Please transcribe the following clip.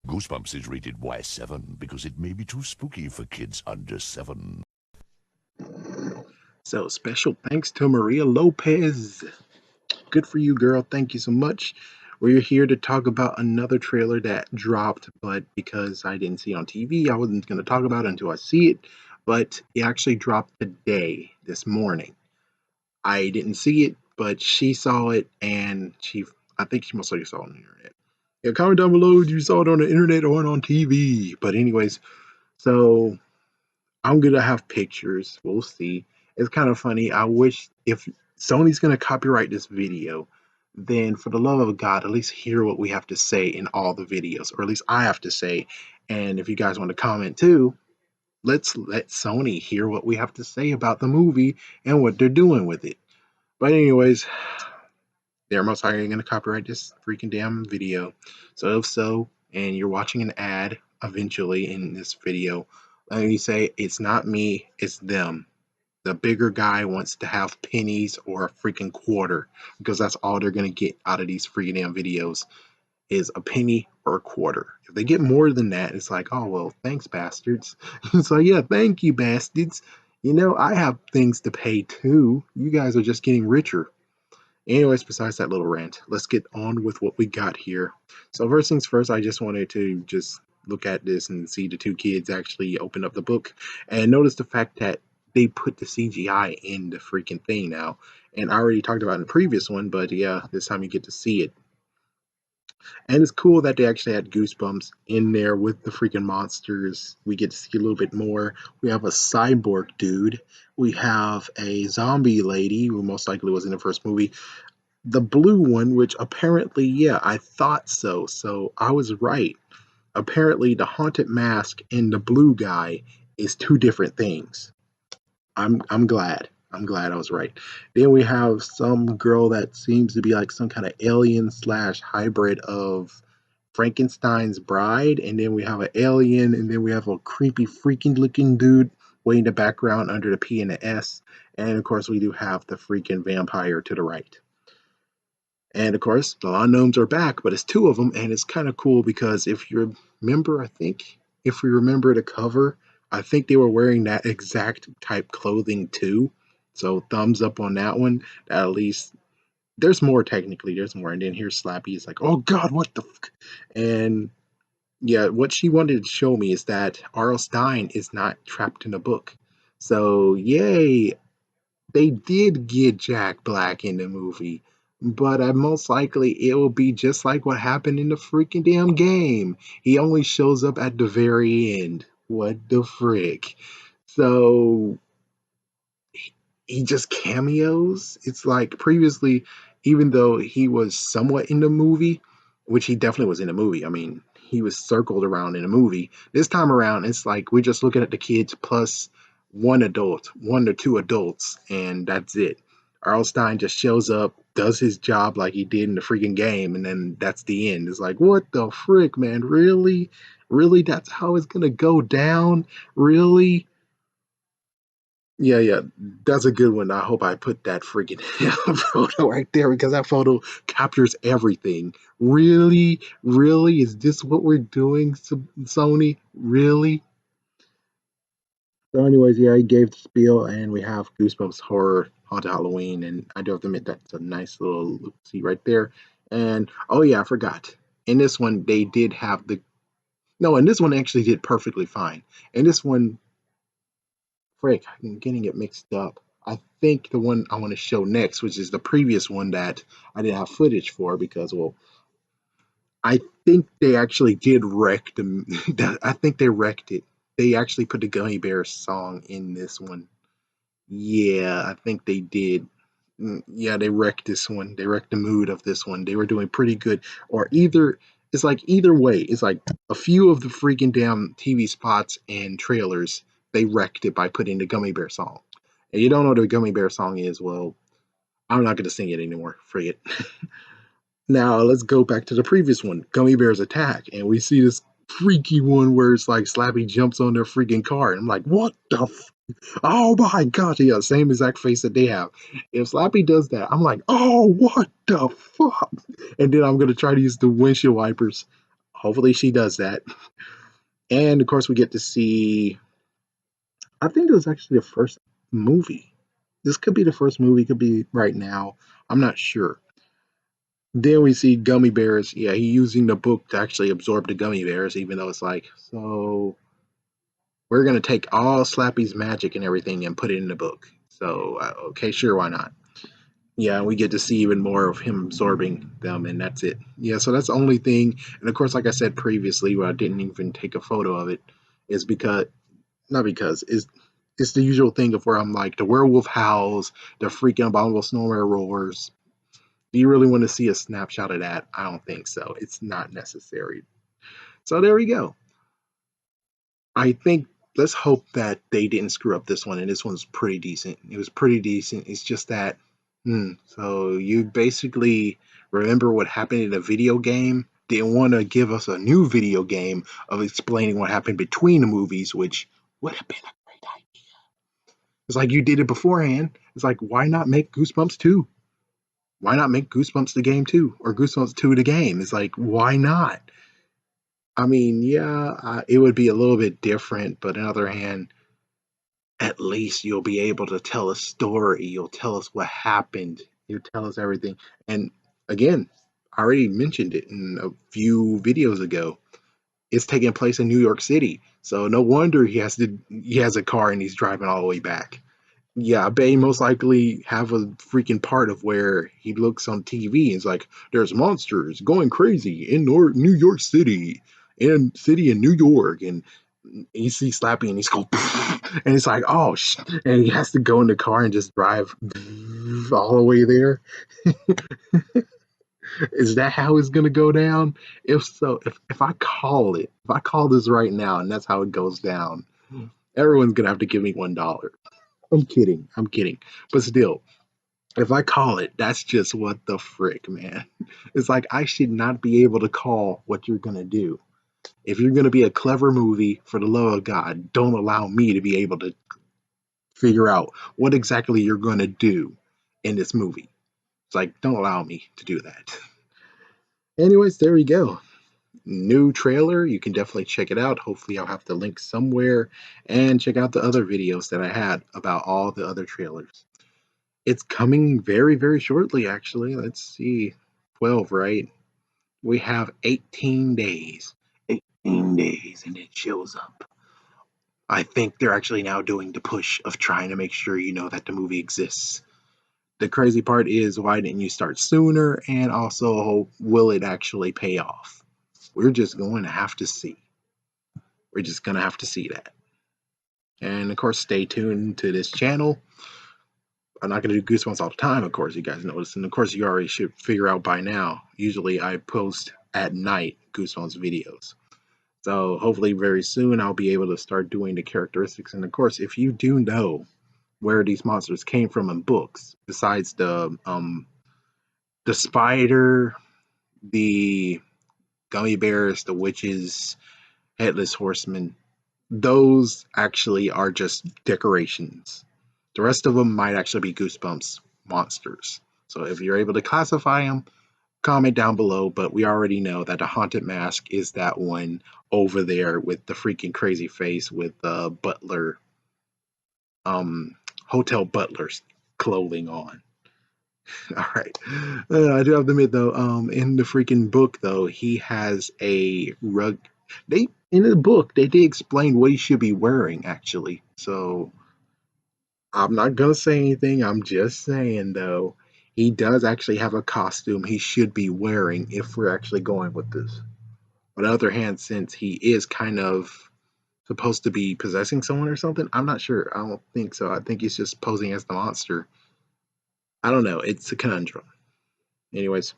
Goosebumps is rated Y7 because it may be too spooky for kids under 7. So special thanks to Maria Lopez. Good for you, girl. Thank you so much. We're here to talk about another trailer that dropped, but because I didn't see it on TV, I wasn't going to talk about it until I see it. But it actually dropped today, this morning. I didn't see it, but she saw it, and I think she most likely saw it on the internet. Yeah, comment down below if you saw it on the internet or on TV. But anyways, so I'm gonna have pictures. We'll see. It's kind of funny. I wish if Sony's gonna copyright this video, then for the love of God, at least hear what we have to say in all the videos, or at least I have to say. And if you guys want to comment too, let's let Sony hear what we have to say about the movie and what they're doing with it. But anyways, they're most likely gonna copyright this freaking damn video. So if so, and you're watching an ad eventually in this video, let me say it's not me, it's them. The bigger guy wants to have pennies or a freaking quarter because that's all they're gonna get out of these freaking damn videos is a penny or a quarter. If they get more than that, it's like, oh well, thanks, bastards. So yeah, thank you, bastards. You know, I have things to pay too. You guys are just getting richer. Anyways, besides that little rant, let's get on with what we got here. So first things first, I just wanted to just look at this and see the two kids actually open up the book and notice the fact that they put the CGI in the freaking thing now. And I already talked about it in the previous one, but yeah, this time you get to see it. And it's cool that they actually had Goosebumps in there with the freaking monsters. We get to see a little bit more. We have a cyborg dude. We have a zombie lady who most likely was in the first movie, the blue one, which apparently, yeah, I thought so. So I was right. Apparently, the haunted mask and the blue guy is two different things. I'm glad. I'm glad I was right. Then we have some girl that seems to be like some kind of alien slash hybrid of Frankenstein's bride, and then we have an alien, and then we have a creepy freaking looking dude way in the background under the P and the S, and of course we do have the freaking vampire to the right. And of course, the lawn gnomes are back, but it's two of them, and it's kind of cool because if you remember, I think if we remember the cover, I think they were wearing that exact type clothing too. So thumbs up on that one. At least there's more technically. There's more, and then here's Slappy. It's like, oh God, what the? And yeah, what she wanted to show me is that R.L. Stein is not trapped in a book. So yay, they did get Jack Black in the movie, but most likely it will be just like what happened in the freaking damn game. He only shows up at the very end. What the frick? So he just cameos. It's like previously, even though he was somewhat in the movie, which he definitely was in the movie. I mean, he was circled around in the movie. This time around, it's like we're just looking at the kids plus one adult, one or two adults, and that's it. Earl Stein just shows up, does his job like he did in the freaking game, and then that's the end. It's like, what the frick, man? Really? Really? That's how it's gonna go down? Really? Yeah, yeah, that's a good one. I hope I put that freaking photo right there because that photo captures everything. Really, really, is this what we're doing, Sony? Really? So, anyways, yeah, he gave the spiel, and we have Goosebumps Horror Haunted Halloween, and I do have to admit that's a nice little see right there. And oh yeah, I forgot. In this one, they did have the no, and this one actually did perfectly fine. And this one, frick, I'm getting it mixed up. I think the one I want to show next, which is the previous one that I didn't have footage for because, well, I think they actually did wreck them. I think they wrecked it. They actually put the Gummy Bears song in this one. Yeah, I think they did. Yeah, they wrecked this one. They wrecked the mood of this one. They were doing pretty good. Or either, it's like either way, it's like a few of the freaking damn TV spots and trailers, they wrecked it by putting the Gummy Bear song. And you don't know what the Gummy Bear song is, well, I'm not going to sing it anymore. Forget it. Now let's go back to the previous one, Gummy Bears Attack, and we see this freaky one where it's like Slappy jumps on their freaking car, and I'm like, what the oh my gosh, yeah, same exact face that they have. If Slappy does that, I'm like, oh, what the fuck? And then I'm gonna try to use the windshield wipers. hopefully she does that. And of course, we get to see. I think it was actually the first movie. This could be the first movie. Could be right now. I'm not sure. Then we see gummy bears. Yeah, he using the book to actually absorb the gummy bears, even though it's like, so we're gonna take all Slappy's magic and everything and put it in the book. So okay, sure, why not? Yeah, we get to see even more of him absorbing them, and that's it. Yeah, so that's the only thing. And of course, like I said previously, where I didn't even take a photo of it, is because not because it's the usual thing of where I'm like the werewolf howls, the freaking abominable snowman roars. Do you really want to see a snapshot of that? I don't think so. It's not necessary. So there we go. I think let's hope that they didn't screw up this one, and this one's pretty decent. It was pretty decent. It's just that, so you basically remember what happened in a video game. Didn't want to give us a new video game of explaining what happened between the movies, which would have been a great idea. It's like you did it beforehand. It's like, why not make Goosebumps 2? Why not make Goosebumps the game too? Or Goosebumps 2 the game? It's like, why not? I mean, yeah, it would be a little bit different, but on the other hand, at least you'll be able to tell a story. You'll tell us what happened. You'll tell us everything. And again, I already mentioned it in a few videos ago. It's taking place in New York City. So no wonder he has a car and he's driving all the way back. Yeah, I bet he most likely have a freaking part of where he looks on TV and it's like, there's monsters going crazy in New York City, in New York, and you see Slappy and he's going, and it's like, oh, and he has to go in the car and just drive all the way there. Is that how it's gonna go down? If so, if I call it, if I call this right now and that's how it goes down, everyone's gonna have to give me $1. I'm kidding. I'm kidding. But still, if I call it, that's just what the frick, man. It's like I should not be able to call what you're gonna do. If you're gonna be a clever movie, for the love of God, don't allow me to be able to figure out what exactly you're gonna do in this movie. It's like, don't allow me to do that. Anyways, there we go. New trailer. You can definitely check it out. Hopefully, I'll have the link somewhere and check out the other videos that I had about all the other trailers. It's coming very, very shortly, actually. Let's see. 12, right? We have 18 days. 18 days, and it shows up. I think they're actually now doing the push of trying to make sure you know that the movie exists. The crazy part is, why didn't you start sooner? And also, will it actually pay off? We're just going to have to see. We're just going to have to see that. And of course, stay tuned to this channel. I'm not going to do Goosebumps all the time, of course, you guys notice. And of course, you already should figure out by now. Usually, I post at night Goosebumps videos. So hopefully, very soon, I'll be able to start doing the characteristics. And of course, if you do know where these monsters came from in books, besides the spider, the gummy bears, the witches, headless horsemen, those actually are just decorations. The rest of them might actually be Goosebumps monsters. So if you're able to classify them, comment down below. But we already know that the haunted mask is that one over there with the freaking crazy face with the butler, um, hotel butler's clothing on. All right. I do have to admit though, in the freaking book though, he has a rug. They in the book they did explain what he should be wearing actually. So I'm not gonna say anything. I'm just saying though, he does actually have a costume he should be wearing if we're actually going with this. On the other hand, since he is kind of supposed to be possessing someone or something, I'm not sure. I don't think so. I think he's just posing as the monster. I don't know. It's a conundrum. Anyways,